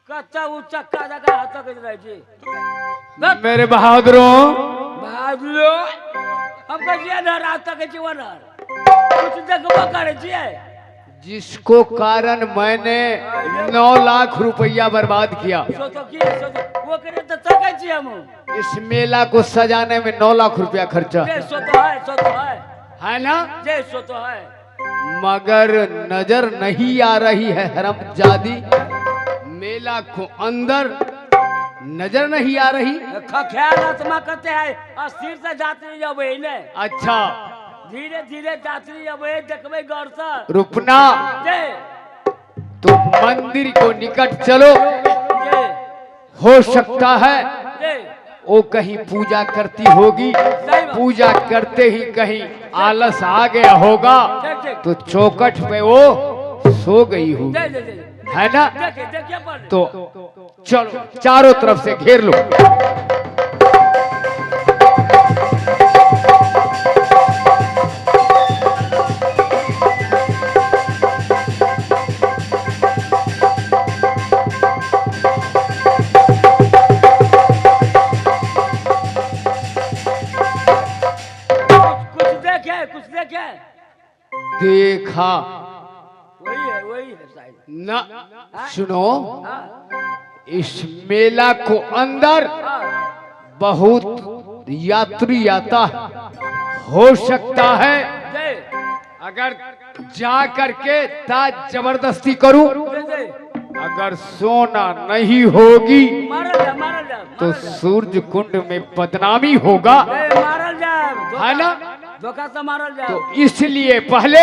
कच्चा ऊंचा का जगह हाथ के रह जी मेरे बहादुरों भागलो हम कहिए ना रास्ता के जीवन कुछ देखबो करे छिए जिसको कारण मैंने 9 लाख रुपया बर्बाद किया। सोचो वो करे तो थके छी हम इस मेला को सजाने में 9 लाख रुपया खर्चा सो तो है ना। जे सो तो है मगर नजर नहीं आ रही है हरामजादी, मेला को अंदर नजर नहीं आ रही। ख्याल आत्मा करते हैं अस्थिर से यात्री अब ने अच्छा धीरे धीरे यात्री अब देखबे गौर से रुपना जे तो मंदिर को निकट चलो, जे हो सकता है जे वो कहीं पूजा करती होगी, पूजा करते ही कहीं आलस आ गया होगा तो चौखट पे वो सो गई होगी, है ना। तो चलो चारों तरफ से घेर लो। कुछ देखे देखा वही है शायद ना। सुनो, हाँ, इस मेला को अंदर हाँ, बहुत यात्री आता हो सकता है। जे अगर जा करके ताज जबरदस्ती करूं, जे अगर सोना नहीं होगी मारल जा तो सूरज कुंड में बदनामी होगा, मारल जा है ना। धोखा से मारल जा तो इसलिए पहले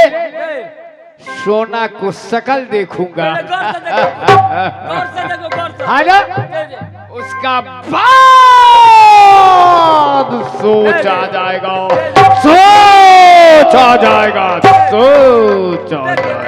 सोना को शकल देखूंगा, गौर से देखो है ना। जे उसका बाद सोचा जाएगा, सोचा जाएगा, सोचा जाएगा।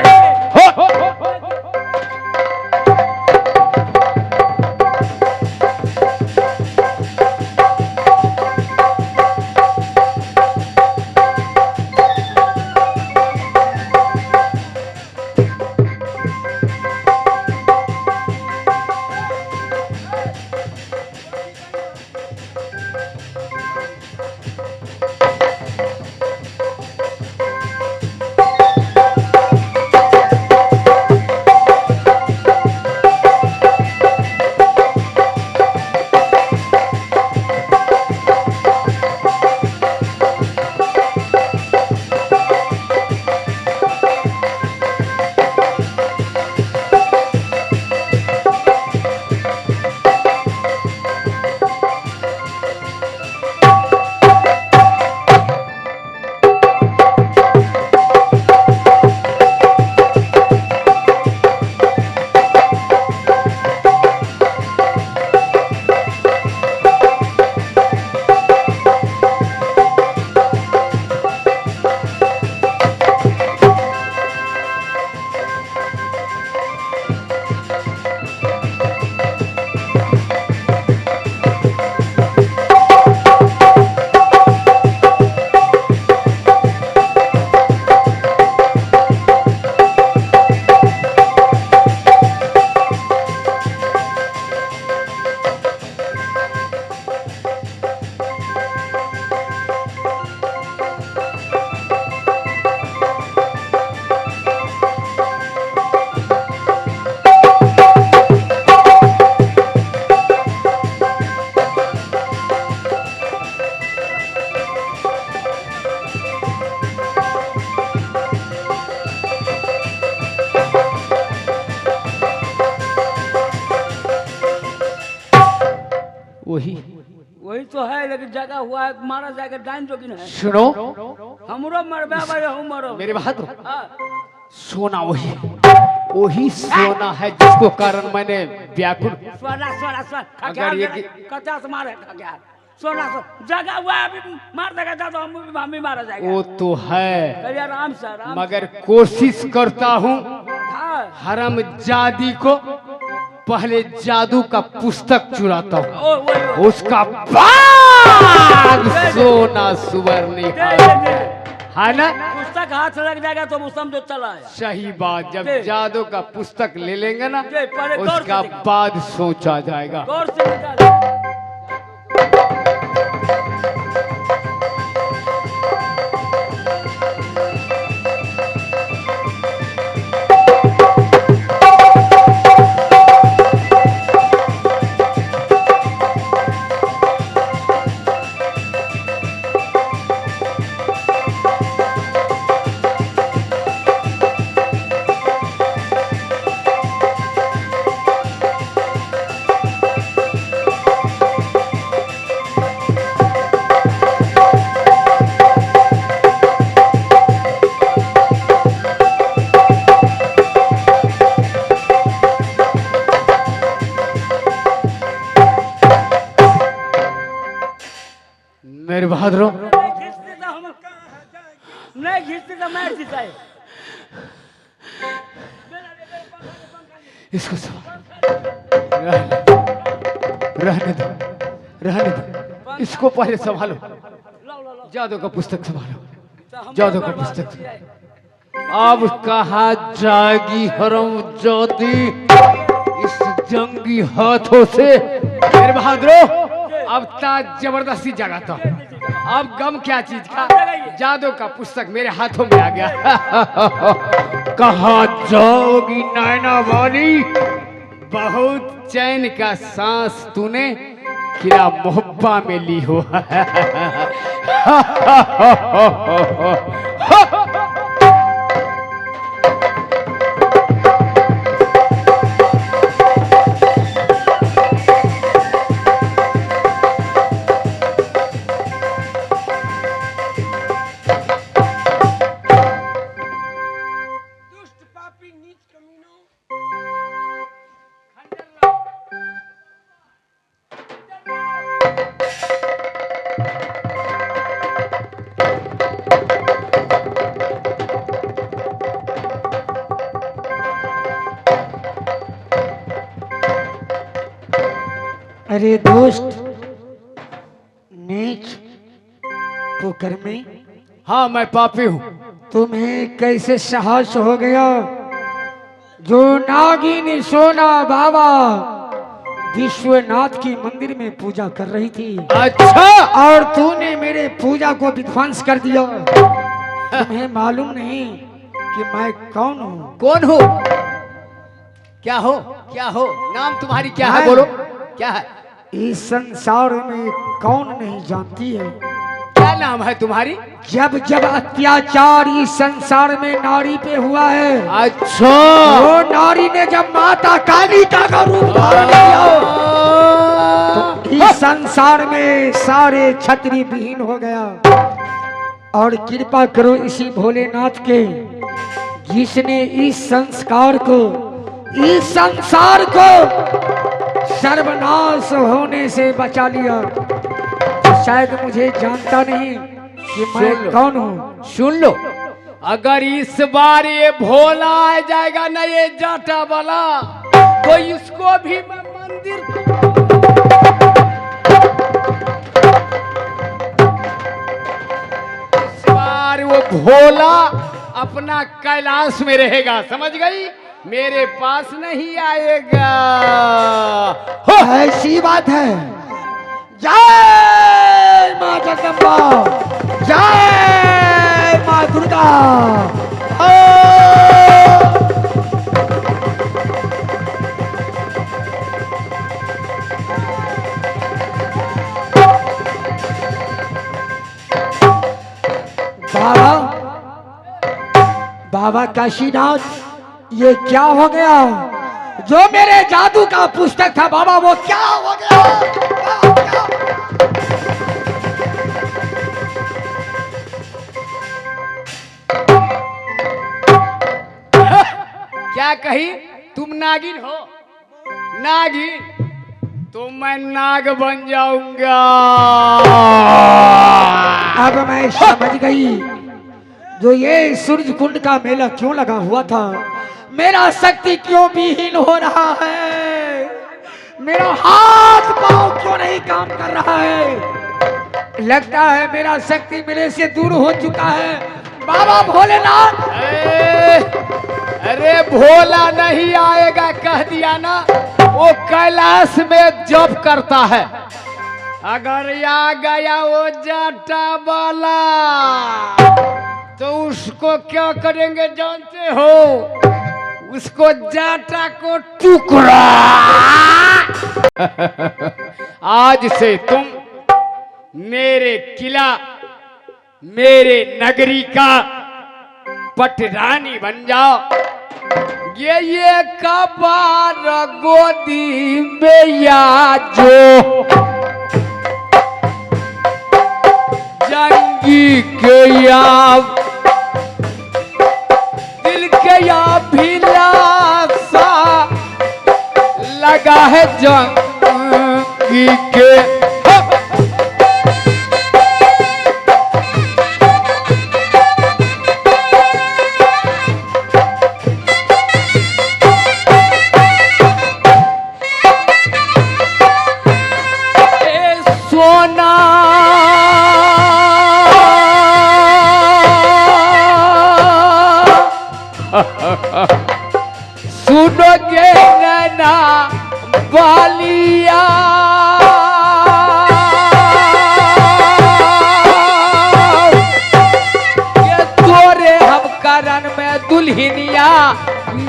वही तो है, लेकिन जगह हुआ है मारा जाएगा डाइन जोगिन है। सुनो, हमरो मरबे भाई हम मरो मेरे बहादुर, हाँ, सोना वही सोना है जिसको कारण मैंने व्याकुल। सोना अगर ये कच्चा से मारे क्या सोना जगह हुआ है, अभी मार देगा तो हम भी मारा जाएगा। वो तो है, आराम से आराम मगर कोशिश करता हूँ हाँ, हरामजादी को पहले जादू का पुस्तक चुराता हूँ, उसका बाद सोना सुवर्ण है ना। पुस्तक हाथ लग जाएगा तो वो समझो चला है। सही बात, जब जी। जादू का पुस्तक ले लेंगे ना जी, पहले गौर से उसका देखिए। बाद सोचा जाएगा। गौर से निकाल। मेरे बहादुरों, नहीं खींचते तो हम नहीं खींचते तो मैं खींचाए। इसको रहने दो, रहने दो, इसको पहले संभालो। लो लो लो। जादू का पुस्तक संभालो। तो हम जादू का बर्बाद पुस्तक। किया है। अब कहा जाएगी हरम जादी इस जंगी हाथों से। मेरे बहादुरों, अब ता जबरदस्ती जगाता हूं। अब गम क्या चीज का, जादू का पुस्तक मेरे हाथों में आ गया। कहा जाओगी नैना वाली, बहुत चैन का सांस तूने किरा मोहब्बा में ली हो। दुष्ट पापी नीच कमीनों। अरे दोस्त, नीच कुकर्मी, हाँ, मैं पापी हूँ। तुम्हें कैसे साहस हो गया जो नागिन सोना बाबा विश्वनाथ की मंदिर में पूजा कर रही थी अच्छा, और तूने मेरे पूजा को विध्वंस कर दिया। तुम्हें मालूम नहीं कि मैं कौन हूँ? कौन हो? क्या हो? क्या हो? नाम तुम्हारी क्या है? मैं- बोलो, क्या है? इस संसार में कौन नहीं जानती है? क्या नाम है तुम्हारी? जब जब अत्याचार इस संसार में नारी पे हुआ है, अच्छा, वो नारी ने जब माता काली का रूप धारण किया तो इस संसार में सारे छतरी विहीन हो गया। और कृपा करो इसी भोलेनाथ के, जिसने इस संस्कार को, इस संसार को सर्वनाश होने से बचा लिया। तो शायद मुझे जानता नहीं कि मैं सुन लो। कौन हूँ। सुन लो, अगर इस बार ये भोला आ जाएगा ना, ये जाटा वाला, तो इसको भी मैं मंदिर इस बार वो भोला अपना कैलाश में रहेगा, समझ गई? मेरे पास नहीं आएगा। हो! ऐसी बात है। जय माँ जगदम्बा, जय माँ दुर्गा। बाबा, बाबा काशीनाथ, ये क्या हो गया? जो मेरे जादू का पुस्तक था बाबा, वो क्या हो गया? क्या? क्या कही? तुम नागिन हो? नागिन? तो मैं नाग बन जाऊंगा। अब मैं समझ गई जो ये सूरज कुंड का मेला क्यों लगा हुआ था। मेरा शक्ति क्यों विहीन हो रहा है, मेरा हाथ पांव क्यों नहीं काम कर रहा है। लगता है मेरा शक्ति मेरे से दूर हो चुका है। बाबा भोलेनाथ। अरे भोला नहीं आएगा कह दिया ना, वो कैलाश में जप करता है। अगर आ गया वो जाटा वाला तो उसको क्या करेंगे जानते हो? उसको जाटा को टुकड़ा। आज से तुम मेरे किला, मेरे नगरी का पटरानी बन जाओ। ये कबार गोदी में या जो जंगी के या दिल के या भिलासा लगा है जंगी के। सुनोगे नैना बालिया ये तोरे हम करन में दुल्हनिया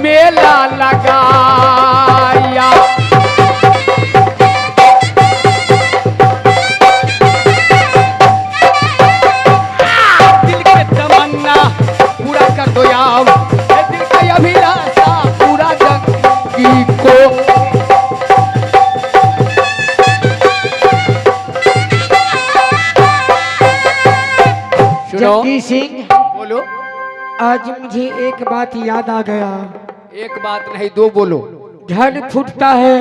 मेला लगाया। दिल के तमन्ना पूरा कर दो यार, दिल का अभिलाषा पूरा जंगी को। जगदीश सिंह, बोलो। आज मुझे एक बात याद आ गया। एक बात नहीं दो बोलो। ढल फूटता है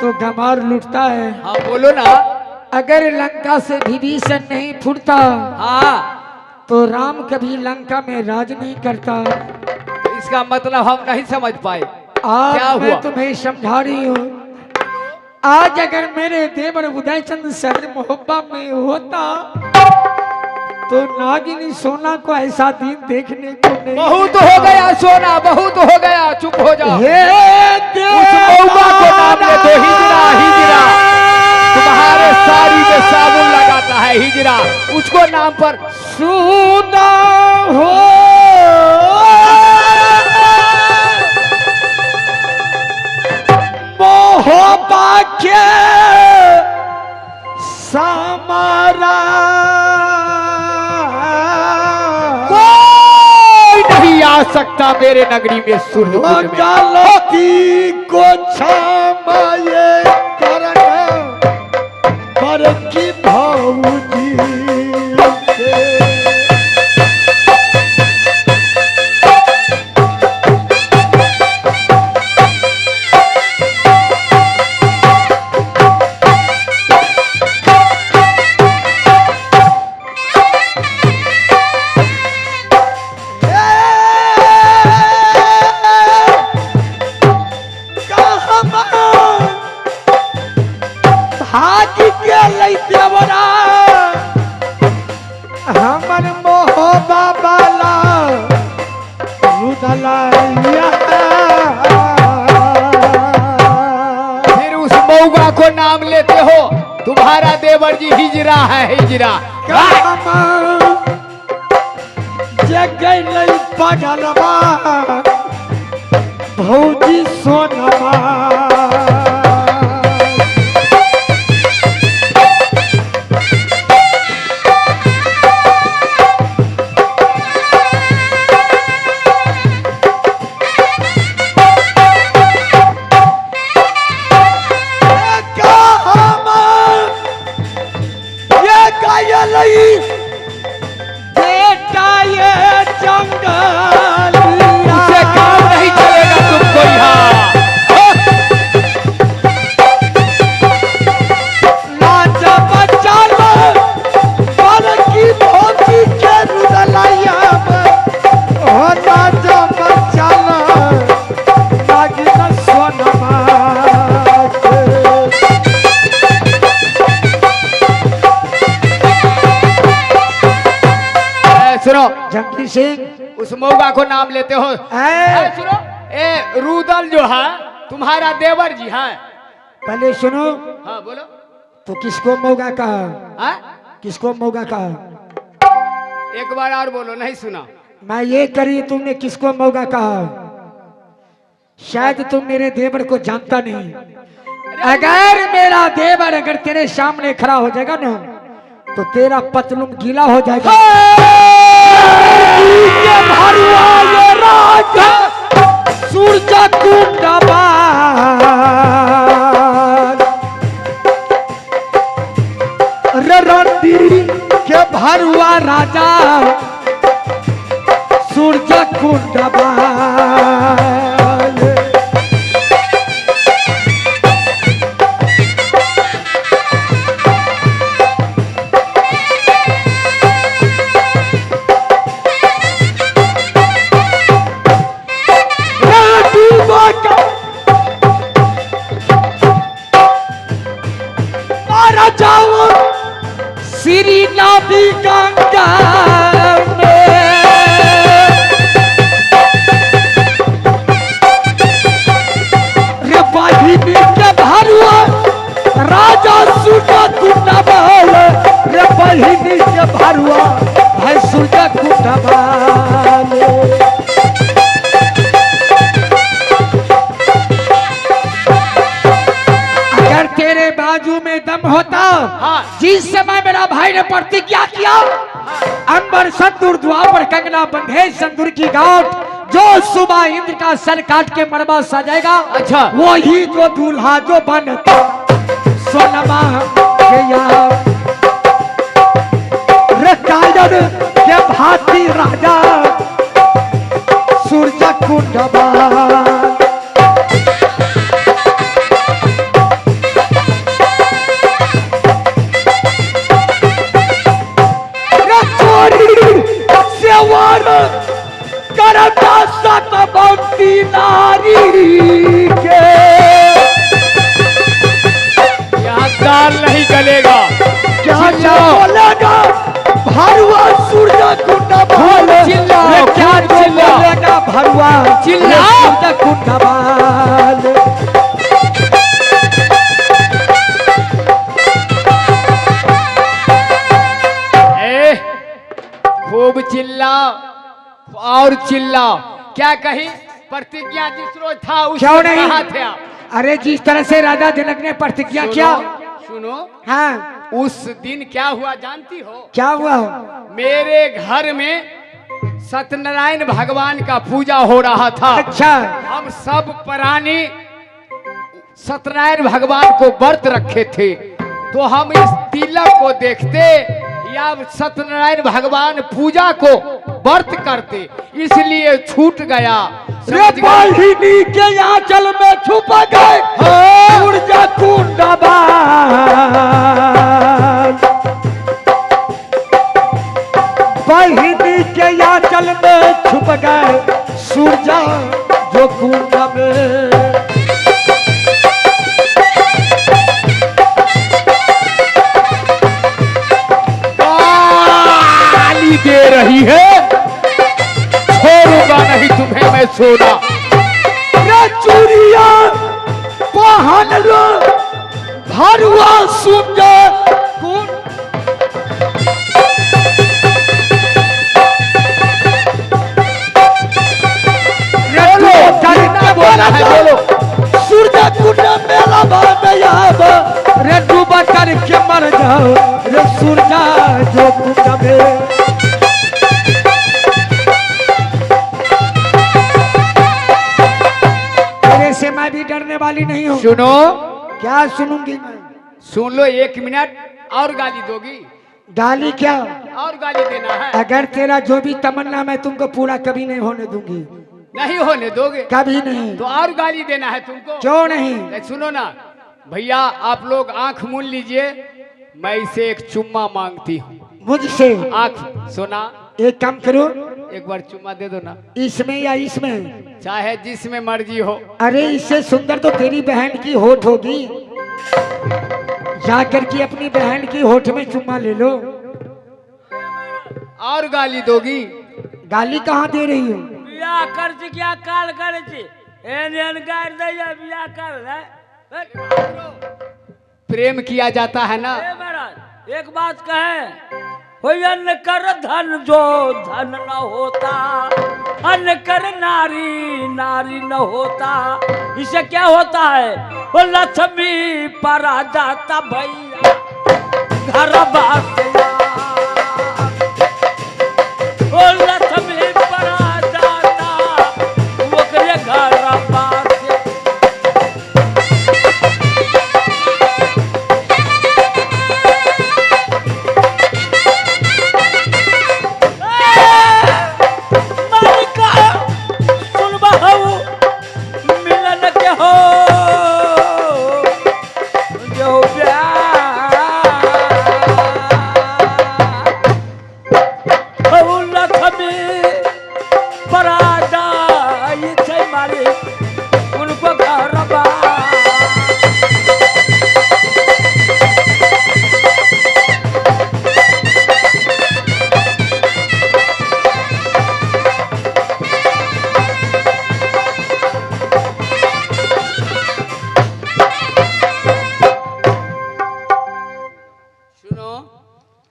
तो गमार लुटता है। हाँ बोलो ना। अगर लंका से विभीषण नहीं फूटता हाँ तो राम कभी लंका में राज नहीं करता। इसका मतलब हम नहीं समझ पाए। आज क्या मैं हुआ? तुम्हें समझा रही हूँ। आज अगर मेरे देवर उदयचंद शहर मोहब्बा में होता तो नागिनी सोना को ऐसा दिन देखने को नहीं। बहुत हो गया सोना, बहुत हो गया, चुप हो जाओ। उस मौका को नाम ले दो, हिजरा हिजरा। तुम्हारे साड़ी में साबुन लगाता है हिजरा, उसको नाम पर सुना हो मोहब्बा के समारा कोई नहीं आ सकता मेरे नगरी में सुन गलती को क्षमाए करना पर की भौजी से। हमर मोहब्बा वाला रुदलाया। फिर उस मौका को नाम लेते हो। तुम्हारा देवर जी हिजरा है हिजरा। जगह पगलवा भौजी सोनमा। बेटा ये जंगल उसे काम नहीं चलेगा तुमको यहाँ। जंगी सिंह उस मौगा को नाम लेते हो। सुनो, ए रुदल जो है तुम्हारा देवर जी है। पहले सुनो। हाँ बोलो। तो किसको मौगा कहा? हाँ? किसको मौगा कहा? एक बार और बोलो, नहीं सुना। मैं ये करी, तुमने किसको मौगा कहा? शायद तुम मेरे देवर को जानता नहीं। अगर मेरा देवर अगर तेरे सामने खड़ा हो जाएगा ना तो तेरा पतलून गीला हो जाएगा। सूरज रणधीर के भरुआ राजा सूरज कुंडबाल। श्री नदी गंगा में रे बहिनी के भरुआ राजा सूरज कुंडबाल। रे बहिनी के भरुआ है सूरज कुंडबाल। अगर तेरे बाजू में दम होता, हाँ। जिस समय मेरा भाई ने प्रतिज्ञा किया, अंबर संदूर द्वापर कंगना बंधे संदूर की गांठ, जो सुबह इंद्र का सर काट के मरबा सजाएगा, अच्छा वही जो दूल्हा जो बनता सोनमा के यार रे कायर के भाती राजा सूरज कुंडबाल। करता सतबंदी नारी के यहाँ दाल नहीं गलेगा। क्या बोलेगा भरुआ सूरज कुंडबाल। चिल्लाओ, क्या बोलेगा भरुआ सूरज कुंडबाल। खूब चिल्लाओ और चिल्लाओ। क्या कही? प्रतिज्ञा जिस रोज था उस क्यों रोज नहीं? कहाँ थे आप? अरे जिस तरह से राजा जनक ने प्रतिज्ञा किया। सुनो, हाँ, उस दिन क्या हुआ जानती हो? क्या हुआ? मेरे घर में सत्यनारायण भगवान का पूजा हो रहा था। अच्छा, हम सब प्राणी सत्यनारायण भगवान को व्रत रखे थे, तो हम इस तिलक को देखते या सत्यनारायण भगवान पूजा को व्रत करते, इसलिए छूट गया। बहिनी के आंचल में छुप गए सूरज कुंडबाल। बहिनी के आंचल में छुप गए सूरज जो कुंड में। दे रही है, छोड़ूंगा नहीं तुम्हें मैं सोना। चूड़िया पहन लो भरुआ सुंदर बोलो। सूरज कुंड मेला रे डूबा करके मर जाओ रे सूरज जो कुंड में। से मैं भी डरने वाली नहीं हूँ। सुनो। क्या सुनूंगी मैं? सुन लो, 1 मिनट और गाली दोगी? गाली क्या? और गाली देना है? अगर तेरा जो भी तमन्ना मैं तुमको पूरा कभी नहीं होने दूंगी। नहीं होने दोगे? कभी नहीं। तो और गाली देना है तुमको? क्यों नहीं? सुनो ना भैया, आप लोग आंख मूंद लीजिए, मैं इसे एक चुम्मा मांगती हूँ मुझसे। आंख सोना, एक काम करो, एक बार चुम्मा दे दो ना। इसमें या इसमें? चाहे जिसमें मर्जी हो। अरे इससे सुंदर तो तेरी बहन की होठ होगी। जाकर के अपनी बहन की होठ में चुम्मा ले लो। और गाली दोगी? गाली कहाँ दे रही हो? बियाह कर छी क्या काल करे छी एन एन गाड़ दे या बियाह कर है प्रेम किया जाता है ना। ए महाराज एक बात कहे हो अन्न कर धन जो धन न होता, अन्न कर नारी नारी न होता। इससे क्या होता है वो लक्ष्मी पर आ जाता भैया घर बात वो लक्ष्मी पर आ जाता वो करे घर बात।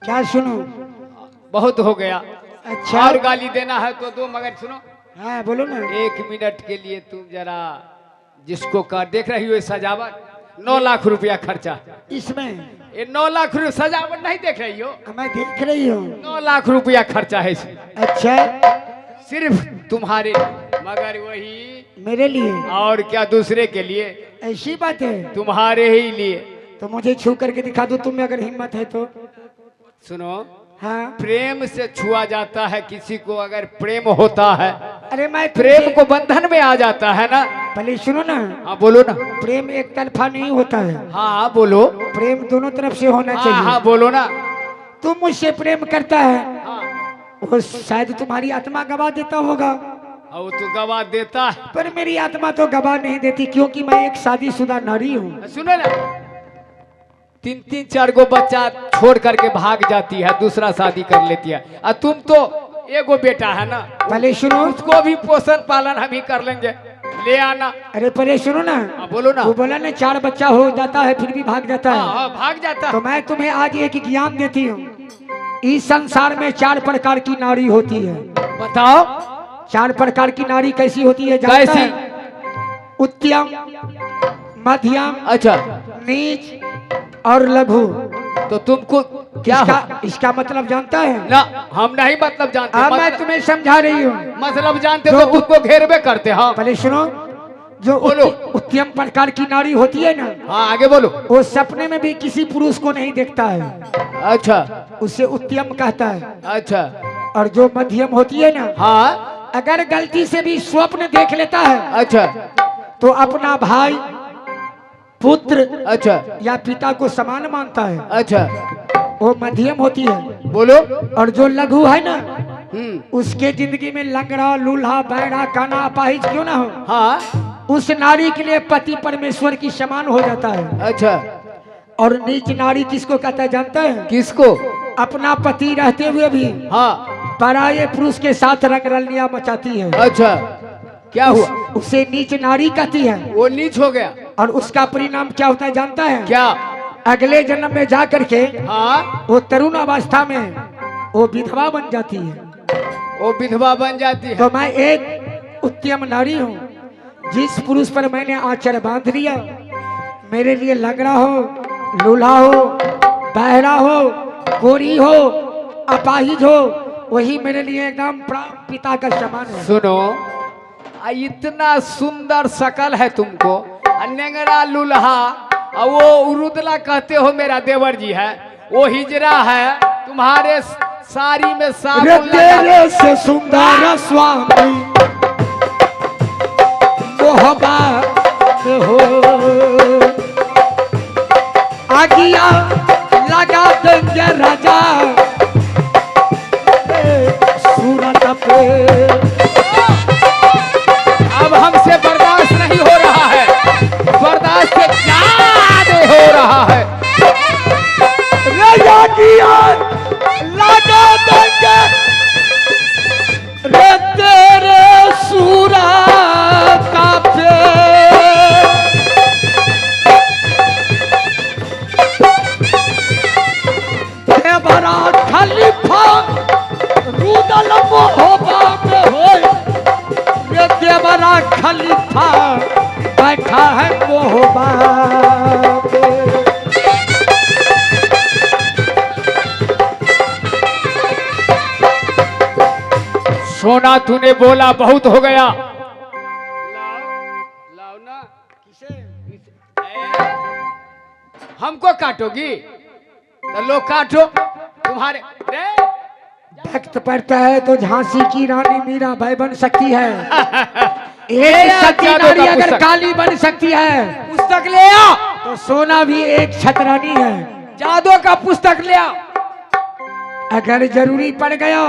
क्या सुनो? बहुत हो गया। अच्छा और गाली देना है तो दो, मगर सुनो। हाँ बोलो ना। 1 मिनट के लिए तुम जरा जिसको कर देख रही हो सजावट 9 लाख रुपया खर्चा इसमें। ये 9 लाख रुपया सजावट नहीं देख रही हो? मैं देख रही हूँ। 9 लाख रुपया खर्चा है इसमें। अच्छा सिर्फ तुम्हारे, मगर वही मेरे लिए और क्या दूसरे के लिए? ऐसी बात है? तुम्हारे ही लिए। तो मुझे छू करके दिखा दो तुम में अगर हिम्मत है तो। सुनो, हाँ प्रेम से छुआ जाता है किसी को, अगर प्रेम होता है। अरे मैं प्रेम को बंधन में आ जाता है ना। पहले सुनो ना। हाँ बोलो ना। प्रेम एक तरफा नहीं होता है। हाँ बोलो। प्रेम दोनों तरफ से होना चाहिए। हाँ बोलो ना। तुम मुझसे प्रेम करता है हाँ। वो शायद तुम्हारी आत्मा गवा देता होगा। और तो गवाह देता है, पर मेरी आत्मा तो गवाह नहीं देती, क्योंकि मैं एक शादीशुदा नारी हूँ। सुनो ना, 3-3 4 गो बच्चा छोड़ करके भाग जाती है, दूसरा शादी कर लेती है। और तुम तो एगो बेटा है ना। पहले सुनो। उसको भी पोषण पालन हम ही कर लेंगे, ले आना। अरे पहले सुनो ना। बोलो ना। वो बोला ना 4 बच्चा हो जाता है फिर भी भाग जाता है। हाँ, भाग जाता है। तो मैं तुम्हें आज एक ज्ञान देती हूँ। इस संसार में 4 प्रकार की नारी होती है। बताओ। 4 प्रकार की नारी कैसी होती है जानता है? उत्तम, मध्यम, अच्छा, नीच और लघु। तो तुमको क्या इसका मतलब जानता है? ना, हम नहीं मतलब जानते। अब मैं तुम्हें समझा रही हूँ। मतलब जानते तो तुमको घेरबे करते। हाँ पहले सुनो। जो बोलो। उत्तम प्रकार की नारी होती है ना, हाँ आगे बोलो। वो सपने में भी किसी पुरुष को नहीं देखता है। अच्छा, उसे उत्तम कहता है। अच्छा। और जो मध्यम होती है ना, हाँ, अगर गलती से भी स्वप्न देख लेता है, अच्छा, तो अपना भाई, पुत्र, अच्छा, या पिता को समान मानता है। अच्छा, वो मध्यम होती है। बोलो। और जो लघु है ना, उसके जिंदगी में लंगड़ा, लूल्हा, बैरा, काना, अपाहिज क्यों ना हो, हाँ, उस नारी के लिए पति परमेश्वर की समान हो जाता है। अच्छा। और नीच नारी किसको कहता है जानता है? किसको? अपना पति रहते हुए भी हाँ, पराये पुरुष के साथ रंगरलियां मचाती है। अच्छा, क्या हुआ? उसे नीच नारी कहती है। वो नीच हो गया। और उसका परिणाम क्या होता है जानता है? क्या? अगले जन्म में जा करके हाँ, वो तरुण अवस्था में वो विधवा बन जाती है। वो विधवा बन जाती है। तो मैं एक उत्तम नारी हूँ। जिस पुरुष पर मैंने आंचल बांध लिया, मेरे लिए लंगड़ा हो, लूल्हा हो, बहरा हो, गोरी हो, अपाहिज हो, वही मेरे लिए एकदम पिता का समान है। सुनो, इतना सुंदर शकल है तुमको, नेंगरा, लूल्हा, और वो उरुदला कहते हो मेरा देवर जी है, वो हिजरा है, तुम्हारे साड़ी में साबुन तेरे से सुंदर स्वामी मोहब्बत हो, आगिया लगा देंगे राजा सूरत पे। अब हमसे बर्दाश्त नहीं हो रहा है, बर्दाश्त से ज्यादा हो रहा है। राजा की आग लगा देंगे, खलीफा बैठा है मोहबा पे। सोना तूने बोला बहुत हो गया। लाओ ना किसे हमको काटोगी तो लो काटो तुम्हारे रे। वक्त पड़ता है तो झांसी की रानी मीराबाई बन सकती है। एक सती नारी अगर काली बन सकती है पुस्तक ले आ, तो सोना भी एक छतरानी है। जादू का पुस्तक ले आ। अगर जरूरी पड़ गया